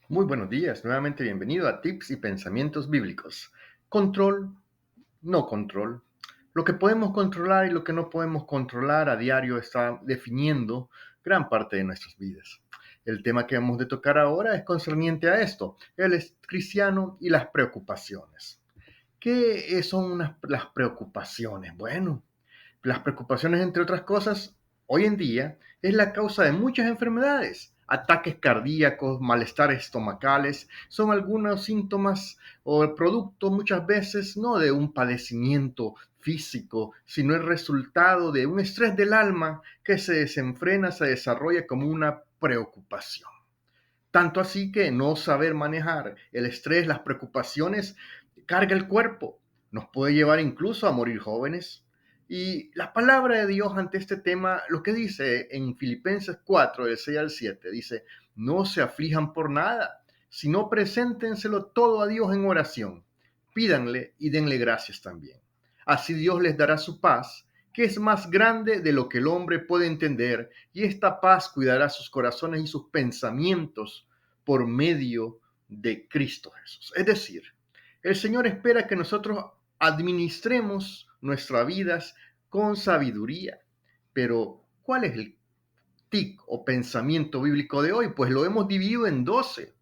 Muy buenos días, nuevamente bienvenido a Tips y Pensamientos Bíblicos. Control, no control. Lo que podemos controlar y lo que no podemos controlar a diario está definiendo gran parte de nuestras vidas. El tema que vamos a tocar ahora es concerniente a esto, cristiano y las preocupaciones. ¿Qué son las preocupaciones? Bueno, las preocupaciones, entre otras cosas, hoy en día es la causa de muchas enfermedades. Ataques cardíacos, malestares estomacales, son algunos síntomas o el producto muchas veces no de un padecimiento físico, sino el resultado de un estrés del alma que se desenfrena, se desarrolla como una preocupación. Tanto así que no saber manejar el estrés, las preocupaciones, carga el cuerpo. Nos puede llevar incluso a morir jóvenes. Y la palabra de Dios ante este tema, lo que dice en Filipenses 4, del 6 al 7, dice, no se aflijan por nada, sino preséntenselo todo a Dios en oración. Pídanle y denle gracias también. Así Dios les dará su paz, que es más grande de lo que el hombre puede entender, y esta paz cuidará sus corazones y sus pensamientos por medio de Cristo Jesús. Es decir, el Señor espera que nosotros administremos nuestras vidas con sabiduría. Pero, ¿cuál es el tic o pensamiento bíblico de hoy? Pues lo hemos dividido en 12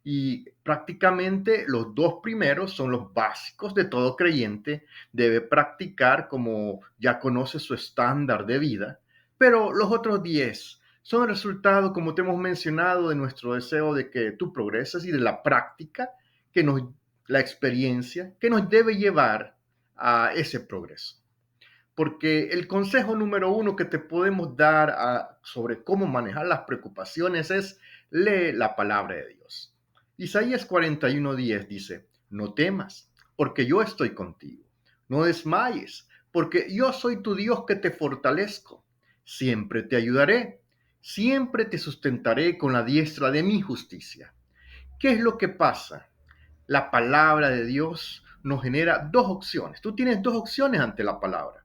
y prácticamente los dos primeros son los básicos de todo creyente. Debe practicar como ya conoce su estándar de vida, pero los otros 10 son el resultado, como te hemos mencionado, de nuestro deseo de que tú progreses y de la práctica que nos, la experiencia que nos debe llevar a ese progreso. Porque el consejo número uno que te podemos dar sobre cómo manejar las preocupaciones es lee la palabra de Dios. Isaías 41:10 dice, no temas, porque yo estoy contigo. No desmayes, porque yo soy tu Dios que te fortalezco. Siempre te ayudaré, siempre te sustentaré con la diestra de mi justicia. ¿Qué es lo que pasa? La palabra de Dios nos genera dos opciones. Tú tienes dos opciones ante la palabra.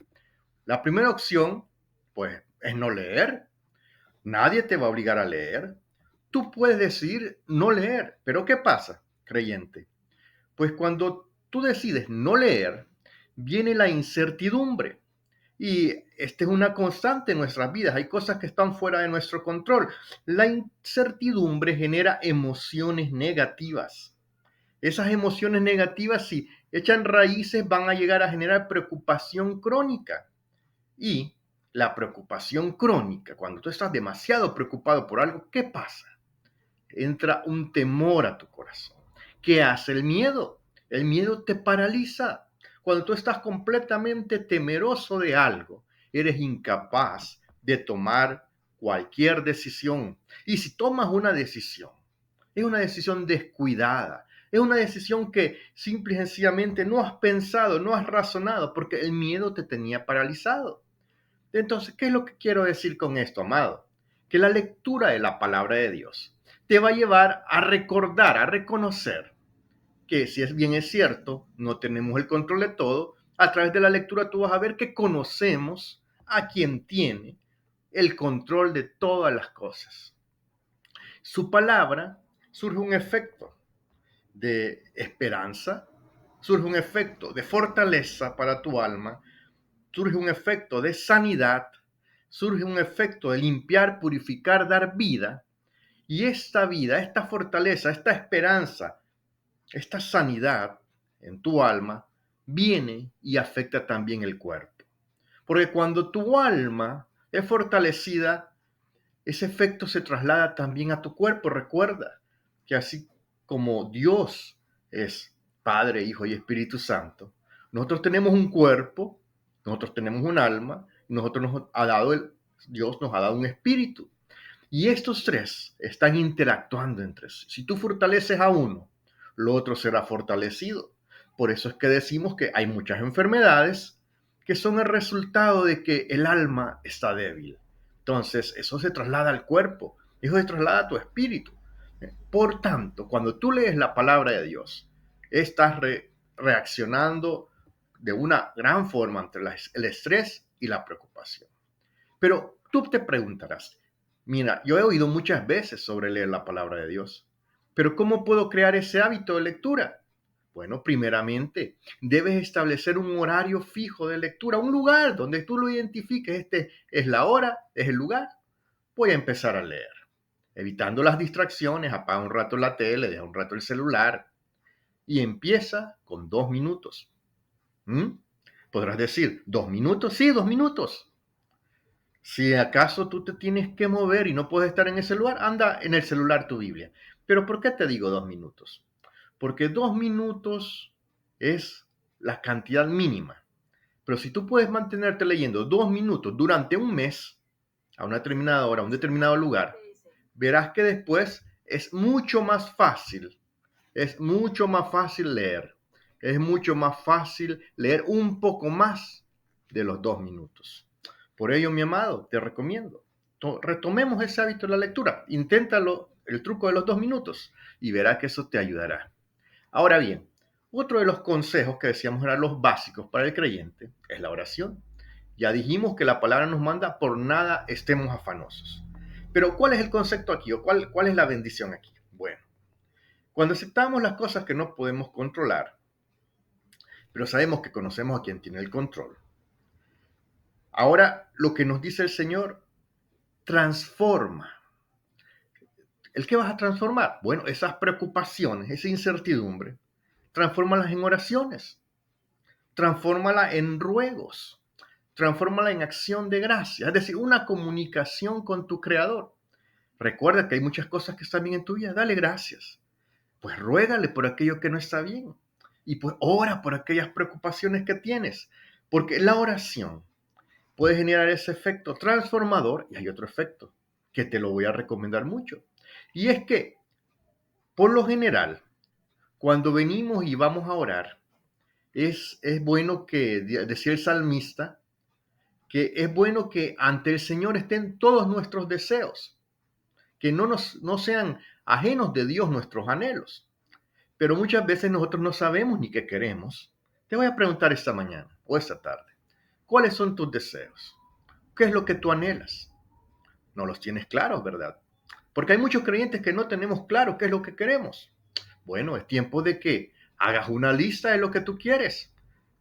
La primera opción, pues, es no leer. Nadie te va a obligar a leer. Tú puedes decidir no leer. Pero ¿qué pasa, creyente? Pues cuando tú decides no leer, viene la incertidumbre. Y esta es una constante en nuestras vidas. Hay cosas que están fuera de nuestro control. La incertidumbre genera emociones negativas. Esas emociones negativas, si echan raíces, van a llegar a generar preocupación crónica. Y la preocupación crónica, cuando tú estás demasiado preocupado por algo, ¿qué pasa? Entra un temor a tu corazón. ¿Qué hace el miedo? El miedo te paraliza. Cuando tú estás completamente temeroso de algo, eres incapaz de tomar cualquier decisión. Y si tomas una decisión, es una decisión descuidada. Es una decisión que simple y sencillamente no has pensado, no has razonado, porque el miedo te tenía paralizado. Entonces, ¿qué es lo que quiero decir con esto, amado? Que la lectura de la palabra de Dios te va a llevar a recordar, a reconocer que si es bien es cierto, no tenemos el control de todo. A través de la lectura tú vas a ver que conocemos a quien tiene el control de todas las cosas. Su palabra surge un efecto de esperanza, surge un efecto de fortaleza para tu alma, surge un efecto de sanidad, surge un efecto de limpiar, purificar, dar vida. Y esta vida, esta fortaleza, esta esperanza, esta sanidad en tu alma viene y afecta también el cuerpo. Porque cuando tu alma es fortalecida, ese efecto se traslada también a tu cuerpo. Recuerda que así como Dios es Padre, Hijo y Espíritu Santo, nosotros tenemos un cuerpo, nosotros tenemos un alma, y Dios nos ha dado un espíritu. Y estos tres están interactuando entre sí. Si tú fortaleces a uno, lo otro será fortalecido. Por eso es que decimos que hay muchas enfermedades que son el resultado de que el alma está débil. Entonces, eso se traslada al cuerpo, eso se traslada a tu espíritu. Por tanto, cuando tú lees la palabra de Dios, estás reaccionando de una gran forma entre el estrés y la preocupación. Pero tú te preguntarás, mira, yo he oído muchas veces sobre leer la palabra de Dios. Pero ¿cómo puedo crear ese hábito de lectura? Bueno, primeramente, debes establecer un horario fijo de lectura, un lugar donde tú lo identifiques. Este es la hora, es el lugar. Voy a empezar a leer, evitando las distracciones, apaga un rato la tele, deja un rato el celular y empieza con 2 minutos. ¿Mm? Podrás decir, ¿2 minutos? Sí, 2 minutos. Si acaso tú te tienes que mover y no puedes estar en ese lugar, anda en el celular tu Biblia. Pero ¿por qué te digo 2 minutos? Porque 2 minutos es la cantidad mínima. Pero si tú puedes mantenerte leyendo 2 minutos durante un mes, a una determinada hora, a un determinado lugar, verás que después es mucho más fácil leer. Es mucho más fácil leer un poco más de los 2 minutos. Por ello, mi amado, te recomiendo, retomemos ese hábito de la lectura. Inténtalo, el truco de los 2 minutos, y verás que eso te ayudará. Ahora bien, otro de los consejos que decíamos eran los básicos para el creyente es la oración. Ya dijimos que la palabra nos manda por nada estemos afanosos. Pero ¿cuál es el concepto aquí o cuál es la bendición aquí? Bueno, cuando aceptamos las cosas que no podemos controlar, pero sabemos que conocemos a quien tiene el control. Ahora lo que nos dice el Señor, transforma. ¿El qué vas a transformar? Bueno, esas preocupaciones, esa incertidumbre, transfórmalas en oraciones, transfórmala en ruegos, transfórmala en acción de gracia, es decir, una comunicación con tu Creador. Recuerda que hay muchas cosas que están bien en tu vida, dale gracias. Pues ruégale por aquello que no está bien. Y pues ora por aquellas preocupaciones que tienes. Porque la oración puede generar ese efecto transformador y hay otro efecto que te lo voy a recomendar mucho. Y es que, por lo general, cuando venimos y vamos a orar, es bueno que, decía el salmista, que es bueno que ante el Señor estén todos nuestros deseos, que no sean ajenos de Dios nuestros anhelos. Pero muchas veces nosotros no sabemos ni qué queremos. Te voy a preguntar esta mañana o esta tarde, ¿cuáles son tus deseos? ¿Qué es lo que tú anhelas? No los tienes claros, ¿verdad? Porque hay muchos creyentes que no tenemos claro qué es lo que queremos. Bueno, es tiempo de que hagas una lista de lo que tú quieres.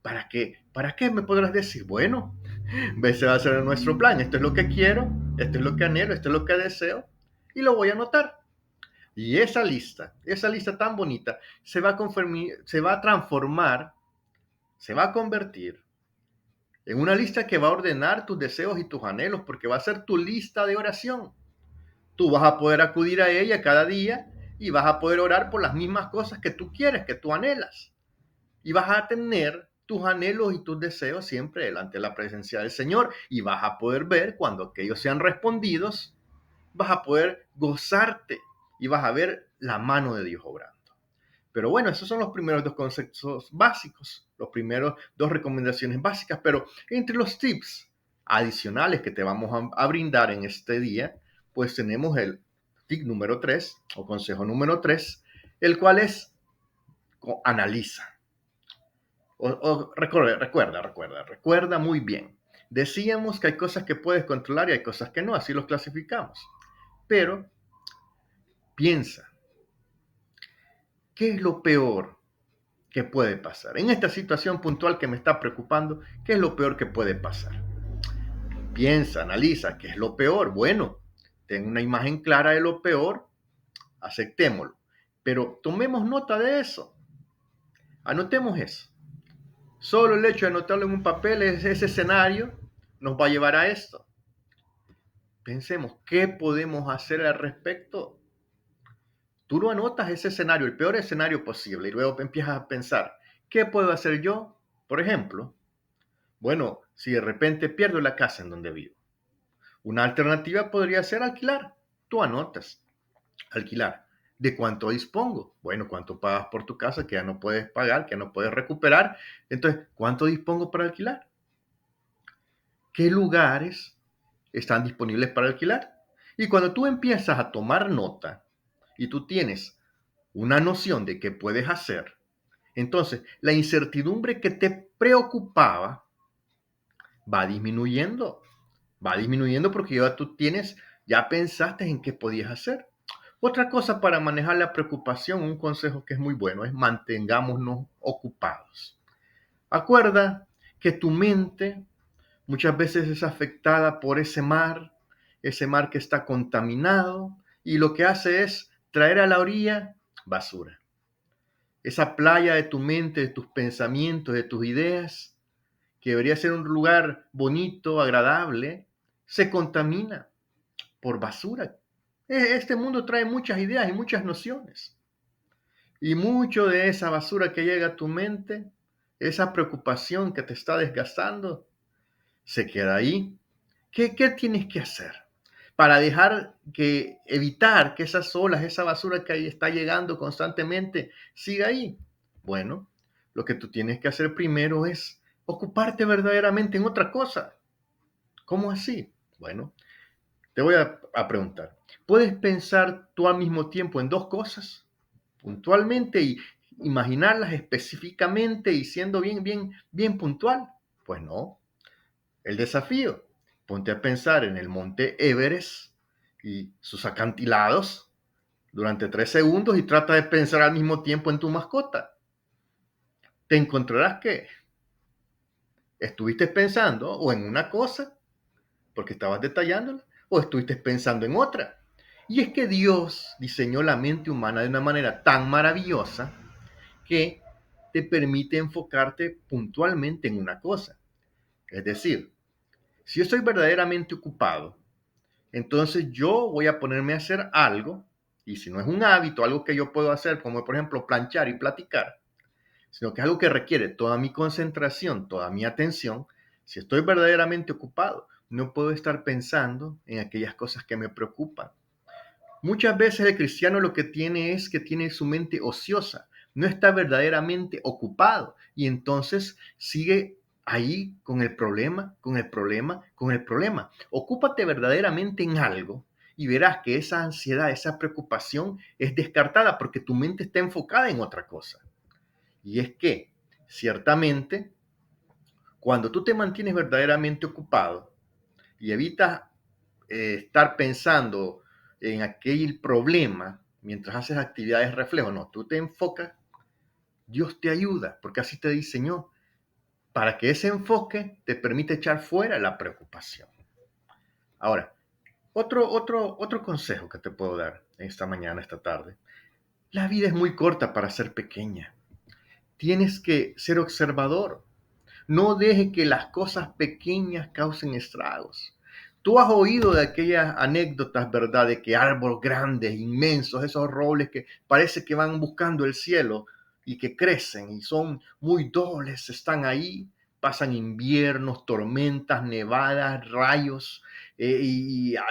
¿Para qué? ¿Para qué me podrás decir? Bueno, ese va a ser nuestro plan. Esto es lo que quiero, esto es lo que anhelo, esto es lo que deseo y lo voy a anotar. Y esa lista tan bonita, se va a transformar, se va a convertir en una lista que va a ordenar tus deseos y tus anhelos, porque va a ser tu lista de oración. Tú vas a poder acudir a ella cada día y vas a poder orar por las mismas cosas que tú quieres, que tú anhelas. Y vas a tener tus anhelos y tus deseos siempre delante de la presencia del Señor y vas a poder ver cuando aquellos sean respondidos, vas a poder gozarte y vas a ver la mano de Dios obrando. Pero bueno, esos son los primeros dos conceptos básicos, los primeros dos recomendaciones básicas, pero entre los tips adicionales que te vamos a brindar en este día, pues tenemos el tip número 3 o consejo número 3, el cual es analiza. Recuerda muy bien. Decíamos que hay cosas que puedes controlar y hay cosas que no, así los clasificamos. Pero piensa, ¿qué es lo peor que puede pasar? En esta situación puntual que me está preocupando, ¿qué es lo peor que puede pasar? Piensa, analiza, ¿qué es lo peor? Bueno, ten una imagen clara de lo peor, aceptémoslo. Pero tomemos nota de eso. Anotemos eso. Solo el hecho de anotarlo en un papel, ese escenario, nos va a llevar a esto. Pensemos, ¿qué podemos hacer al respecto? Tú lo anotas ese escenario, el peor escenario posible, y luego empiezas a pensar, ¿qué puedo hacer yo? Por ejemplo, bueno, si de repente pierdo la casa en donde vivo, una alternativa podría ser alquilar. Tú anotas, alquilar. ¿De cuánto dispongo? Bueno, ¿cuánto pagas por tu casa que ya no puedes pagar, que ya no puedes recuperar? Entonces, ¿cuánto dispongo para alquilar? ¿Qué lugares están disponibles para alquilar? Y cuando tú empiezas a tomar nota y tú tienes una noción de qué puedes hacer, entonces la incertidumbre que te preocupaba va disminuyendo. Va disminuyendo porque ya tú tienes, ya pensaste en qué podías hacer. Otra cosa para manejar la preocupación, un consejo que es muy bueno, es mantengámonos ocupados. Acuerda que tu mente muchas veces es afectada por ese mar que está contaminado y lo que hace es traer a la orilla basura. Esa playa de tu mente, de tus pensamientos, de tus ideas, que debería ser un lugar bonito, agradable, se contamina por basura. Este mundo trae muchas ideas y muchas nociones. Y mucho de esa basura que llega a tu mente, esa preocupación que te está desgastando, se queda ahí. ¿Qué tienes que hacer para evitar que esas olas, esa basura que ahí está llegando constantemente, siga ahí? Bueno, lo que tú tienes que hacer primero es ocuparte verdaderamente en otra cosa. ¿Cómo así? Bueno, te voy a preguntar. ¿Puedes pensar tú al mismo tiempo en dos cosas puntualmente y imaginarlas específicamente y siendo bien puntual? Pues no. El desafío, ponte a pensar en el monte Everest y sus acantilados durante 3 segundos y trata de pensar al mismo tiempo en tu mascota. Te encontrarás que estuviste pensando o en una cosa, porque estabas detallándola, o estuviste pensando en otra. Y es que Dios diseñó la mente humana de una manera tan maravillosa que te permite enfocarte puntualmente en una cosa. Es decir, si yo estoy verdaderamente ocupado, entonces yo voy a ponerme a hacer algo, y si no es un hábito, algo que yo puedo hacer, como por ejemplo planchar y platicar, sino que es algo que requiere toda mi concentración, toda mi atención, si estoy verdaderamente ocupado, no puedo estar pensando en aquellas cosas que me preocupan. Muchas veces el cristiano lo que tiene es que tiene su mente ociosa, no está verdaderamente ocupado y entonces sigue ahí con el problema, con el problema, con el problema. Ocúpate verdaderamente en algo y verás que esa ansiedad, esa preocupación es descartada porque tu mente está enfocada en otra cosa. Y es que, ciertamente, cuando tú te mantienes verdaderamente ocupado y evitas estar pensando en aquel problema mientras haces actividades reflejo, no, tú te enfocas, Dios te ayuda, porque así te diseñó, para que ese enfoque te permite echar fuera la preocupación. Ahora, otro consejo que te puedo dar esta mañana, esta tarde. La vida es muy corta para ser pequeña. Tienes que ser observador. No deje que las cosas pequeñas causen estragos. Tú has oído de aquellas anécdotas, ¿verdad? De que árboles grandes, inmensos, esos robles que parece que van buscando el cielo y que crecen y son muy dobles, están ahí, pasan inviernos, tormentas, nevadas, rayos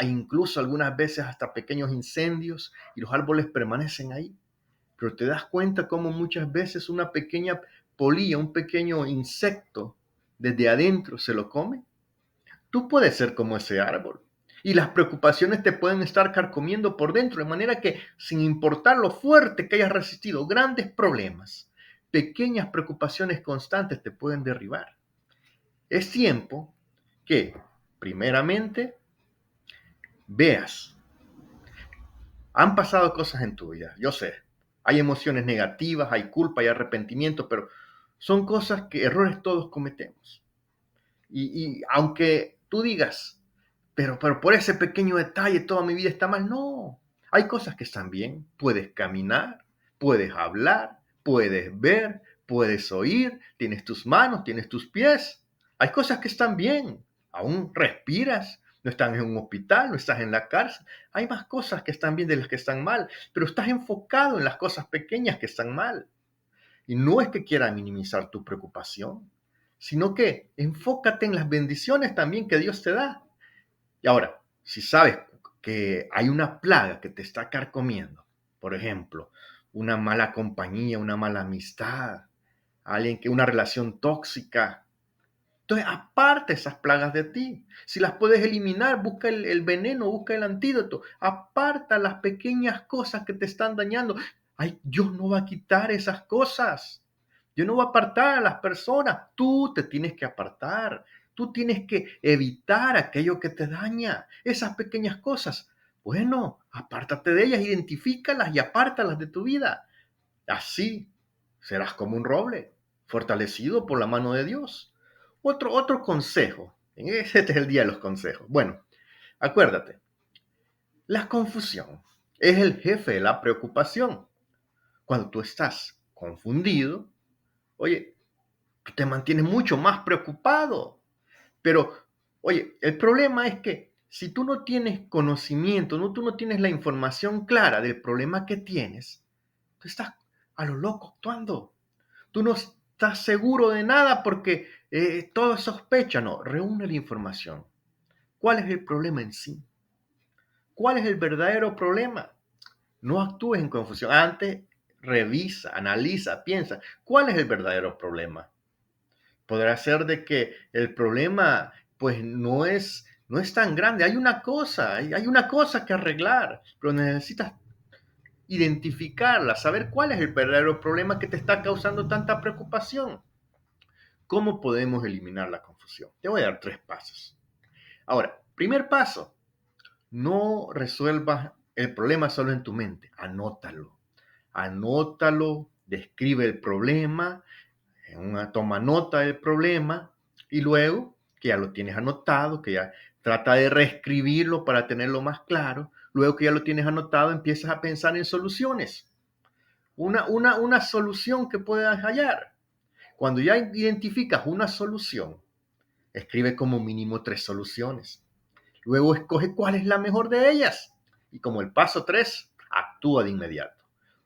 incluso algunas veces hasta pequeños incendios y los árboles permanecen ahí. Pero te das cuenta cómo muchas veces una pequeña polilla, un pequeño insecto, desde adentro se lo come. Tú puedes ser como ese árbol. Y las preocupaciones te pueden estar carcomiendo por dentro, de manera que sin importar lo fuerte que hayas resistido, grandes problemas, pequeñas preocupaciones constantes te pueden derribar. Es tiempo que, primeramente, veas. Han pasado cosas en tu vida, yo sé. Hay emociones negativas, hay culpa, hay arrepentimiento, pero son cosas que errores todos cometemos. Y aunque tú digas, pero por ese pequeño detalle toda mi vida está mal, no. Hay cosas que están bien. Puedes caminar, puedes hablar, puedes ver, puedes oír, tienes tus manos, tienes tus pies. Hay cosas que están bien. Aún respiras, no estás en un hospital, no estás en la cárcel. Hay más cosas que están bien de las que están mal, pero estás enfocado en las cosas pequeñas que están mal. Y no es que quiera minimizar tu preocupación, sino que enfócate en las bendiciones también que Dios te da. Y ahora, si sabes que hay una plaga que te está carcomiendo, por ejemplo, una mala compañía, una mala amistad, una relación tóxica, entonces aparte esas plagas de ti. Si las puedes eliminar, busca el veneno, busca el antídoto, aparta las pequeñas cosas que te están dañando. Ay, Dios no va a quitar esas cosas. Yo no voy a apartar a las personas. Tú te tienes que apartar. Tú tienes que evitar aquello que te daña. Esas pequeñas cosas. Bueno, apártate de ellas, identifícalas y apártalas de tu vida. Así serás como un roble, fortalecido por la mano de Dios. Otro consejo. Este es el día de los consejos. Bueno, acuérdate, la confusión es el jefe de la preocupación. Cuando tú estás confundido, oye, tú te mantienes mucho más preocupado. Pero, oye, el problema es que si tú no tienes conocimiento, tú no tienes la información clara del problema que tienes, tú estás a lo loco actuando. Tú no estás seguro de nada porque todo es sospecha. No, reúne la información. ¿Cuál es el problema en sí? ¿Cuál es el verdadero problema? No actúes en confusión. Antes, revisa, analiza, piensa. ¿Cuál es el verdadero problema? Podrá ser de que el problema, pues, no es tan grande. Hay una cosa que arreglar, pero necesitas identificarla, saber cuál es el verdadero problema que te está causando tanta preocupación. ¿Cómo podemos eliminar la confusión? Te voy a dar 3 pasos. Ahora, primer paso, no resuelvas el problema solo en tu mente, anótalo. Anótalo, describe el problema, toma nota del problema y luego que ya lo tienes anotado, que ya trata de reescribirlo para tenerlo más claro, luego que ya lo tienes anotado empiezas a pensar en soluciones. Una solución que puedas hallar. Cuando ya identificas una solución, escribe como mínimo 3 soluciones. Luego escoge cuál es la mejor de ellas. Y como el paso 3, actúa de inmediato.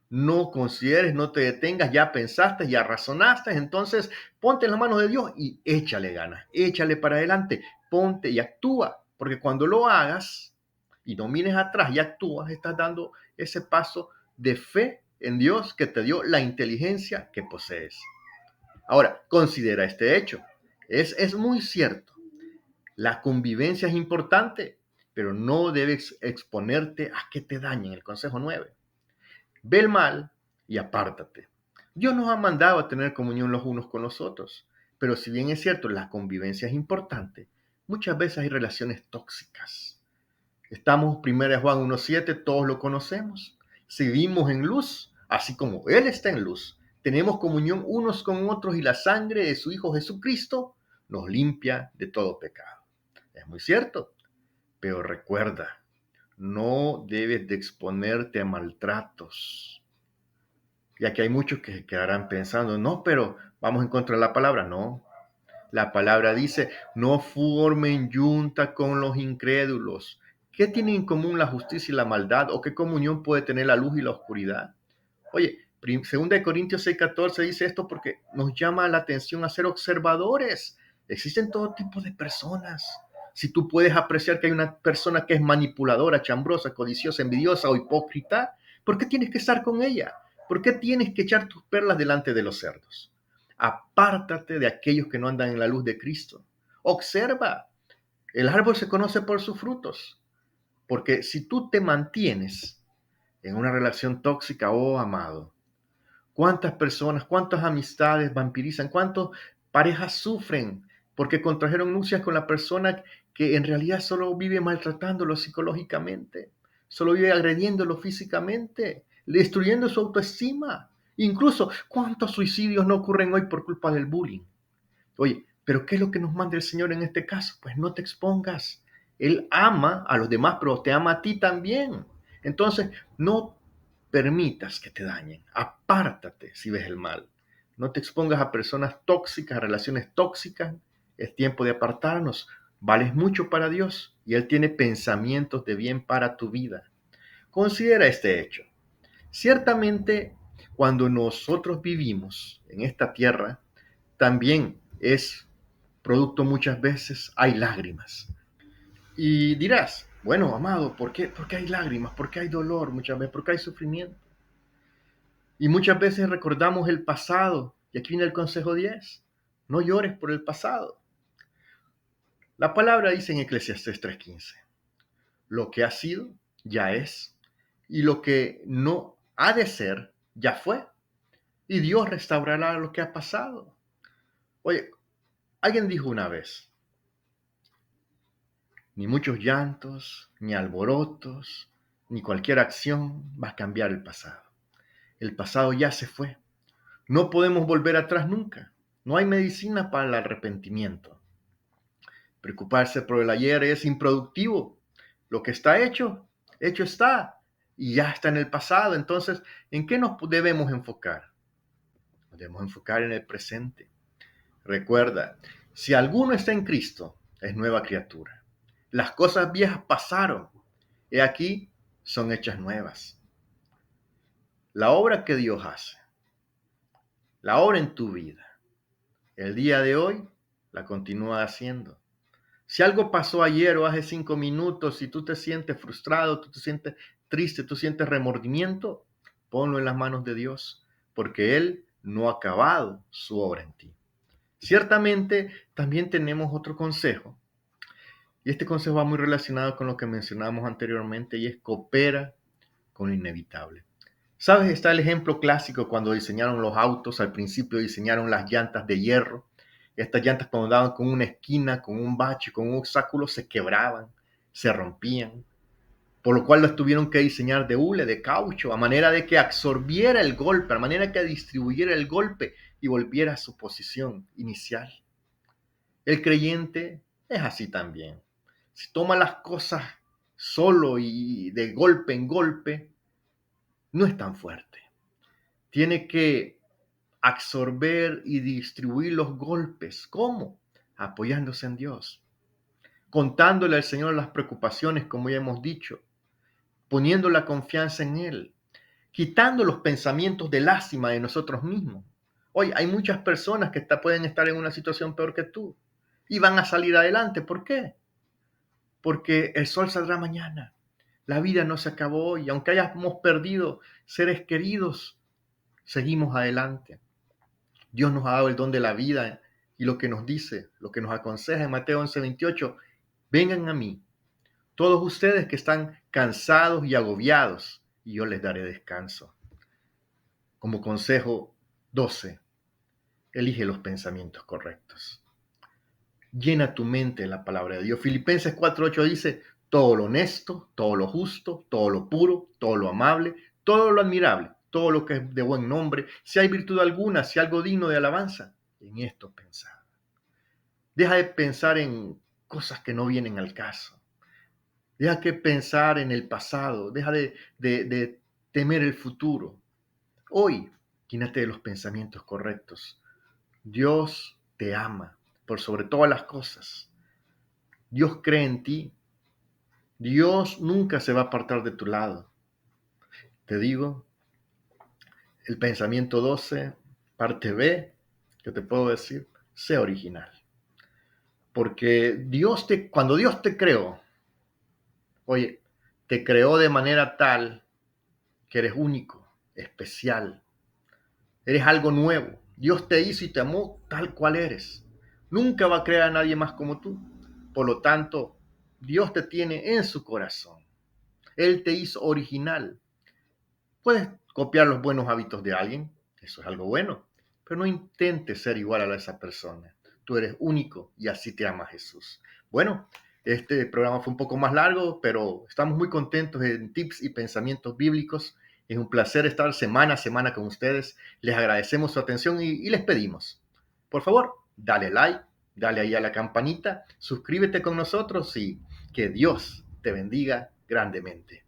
No consideres, no te detengas, ya pensaste, ya razonaste, entonces ponte en las manos de Dios y échale ganas, échale para adelante, ponte y actúa, porque cuando lo hagas y no mires atrás y actúas, estás dando ese paso de fe en Dios que te dio la inteligencia que posees. Ahora, considera este hecho. Es muy cierto. La convivencia es importante, pero no debes exponerte a que te dañen. El consejo 9. Ve el mal y apártate. Dios nos ha mandado a tener comunión los unos con los otros, pero si bien es cierto, la convivencia es importante, muchas veces hay relaciones tóxicas. Estamos, 1 Juan 1:7, todos lo conocemos. Si vivimos en luz, así como Él está en luz, tenemos comunión unos con otros y la sangre de su Hijo Jesucristo nos limpia de todo pecado. Es muy cierto, pero recuerda, no debes de exponerte a maltratos. Y aquí hay muchos que quedarán pensando, no, pero vamos en contra de la palabra. No, la palabra dice, no formen yunta con los incrédulos. ¿Qué tienen en común la justicia y la maldad? ¿O qué comunión puede tener la luz y la oscuridad? Oye, 2 Corintios 6:14 dice esto porque nos llama la atención a ser observadores. Existen todo tipo de personas. Si tú puedes apreciar que hay una persona que es manipuladora, chambrosa, codiciosa, envidiosa o hipócrita, ¿por qué tienes que estar con ella? ¿Por qué tienes que echar tus perlas delante de los cerdos? Apártate de aquellos que no andan en la luz de Cristo. Observa. El árbol se conoce por sus frutos. Porque si tú te mantienes en una relación tóxica, oh amado, ¿cuántas personas, cuántas amistades vampirizan? ¿Cuántas parejas sufren porque contrajeron nupcias con la persona que en realidad solo vive maltratándolo psicológicamente, solo vive agrediéndolo físicamente, destruyendo su autoestima? Incluso, ¿cuántos suicidios no ocurren hoy por culpa del bullying? Oye, pero ¿qué es lo que nos manda el Señor en este caso? Pues no te expongas. Él ama a los demás, pero te ama a ti también. Entonces, no permitas que te dañen. Apártate si ves el mal. No te expongas a personas tóxicas, a relaciones tóxicas. Es tiempo de apartarnos. Vales mucho para Dios y Él tiene pensamientos de bien para tu vida. Considera este hecho. Ciertamente, cuando nosotros vivimos en esta tierra, también es producto muchas veces, hay lágrimas. Y dirás, bueno, amado, ¿por qué hay lágrimas? ¿Por qué hay dolor muchas veces? ¿Por qué hay sufrimiento? Y muchas veces recordamos el pasado. Y aquí viene el consejo 10. No llores por el pasado. La palabra dice en Eclesiastés 3:15. Lo que ha sido, ya es. Y lo que no ha de ser, ya fue. Y Dios restaurará lo que ha pasado. Oye, alguien dijo una vez, ni muchos llantos, ni alborotos, ni cualquier acción va a cambiar el pasado. El pasado ya se fue. No podemos volver atrás nunca. No hay medicina para el arrepentimiento. Preocuparse por el ayer es improductivo. Lo que está hecho, hecho está. Y ya está en el pasado. Entonces, ¿en qué nos debemos enfocar? Nos debemos enfocar en el presente. Recuerda, si alguno está en Cristo, es nueva criatura. Las cosas viejas pasaron. He aquí, son hechas nuevas. La obra que Dios hace, la obra en tu vida, el día de hoy, la continúa haciendo. Si algo pasó ayer o hace 5 minutos, si tú te sientes frustrado, tú te sientes triste, tú sientes remordimiento, ponlo en las manos de Dios, porque Él no ha acabado su obra en ti. Ciertamente, también tenemos otro consejo, y este consejo va muy relacionado con lo que mencionamos anteriormente, y es coopera con lo inevitable. ¿Sabes? Está el ejemplo clásico cuando diseñaron los autos, al principio diseñaron las llantas de hierro. Estas llantas cuando daban con una esquina, con un bache, con un obstáculo, se quebraban, se rompían, por lo cual las tuvieron que diseñar de hule, de caucho, a manera de que absorbiera el golpe, a manera que distribuyera el golpe y volviera a su posición inicial. El creyente es así también. Si toma las cosas solo y de golpe en golpe, no es tan fuerte. Tiene que absorber y distribuir los golpes. ¿Cómo? Apoyándose en Dios, contándole al Señor las preocupaciones, como ya hemos dicho, poniendo la confianza en Él, quitando los pensamientos de lástima de nosotros mismos. Hoy hay muchas personas que pueden estar en una situación peor que tú y van a salir adelante. ¿Por qué? Porque el sol saldrá mañana. La vida no se acabó hoy. Aunque hayamos perdido seres queridos, seguimos adelante. Dios nos ha dado el don de la vida y lo que nos dice, lo que nos aconseja en Mateo 11:28, vengan a mí, todos ustedes que están cansados y agobiados, y yo les daré descanso. Como consejo 12, elige los pensamientos correctos. Llena tu mente de la palabra de Dios. Filipenses 4:8 dice, todo lo honesto, todo lo justo, todo lo puro, todo lo amable, todo lo admirable, todo lo que es de buen nombre, si hay virtud alguna, si algo digno de alabanza, en esto pensad. Deja de pensar en cosas que no vienen al caso. Deja que pensar en el pasado. Deja de temer el futuro. Hoy, llénate de los pensamientos correctos. Dios te ama por sobre todas las cosas. Dios cree en ti. Dios nunca se va a apartar de tu lado. Te digo, el pensamiento 12, parte B, que te puedo decir, sé original. Porque cuando Dios te creó, oye, te creó de manera tal que eres único, especial. Eres algo nuevo. Dios te hizo y te amó tal cual eres. Nunca va a crear a nadie más como tú. Por lo tanto, Dios te tiene en su corazón. Él te hizo original. Puedes copiar los buenos hábitos de alguien, eso es algo bueno, pero no intentes ser igual a esa persona. Tú eres único y así te ama Jesús. Bueno, este programa fue un poco más largo, pero estamos muy contentos en tips y pensamientos bíblicos. Es un placer estar semana a semana con ustedes. Les agradecemos su atención y les pedimos, por favor, dale like, dale ahí a la campanita, suscríbete con nosotros y que Dios te bendiga grandemente.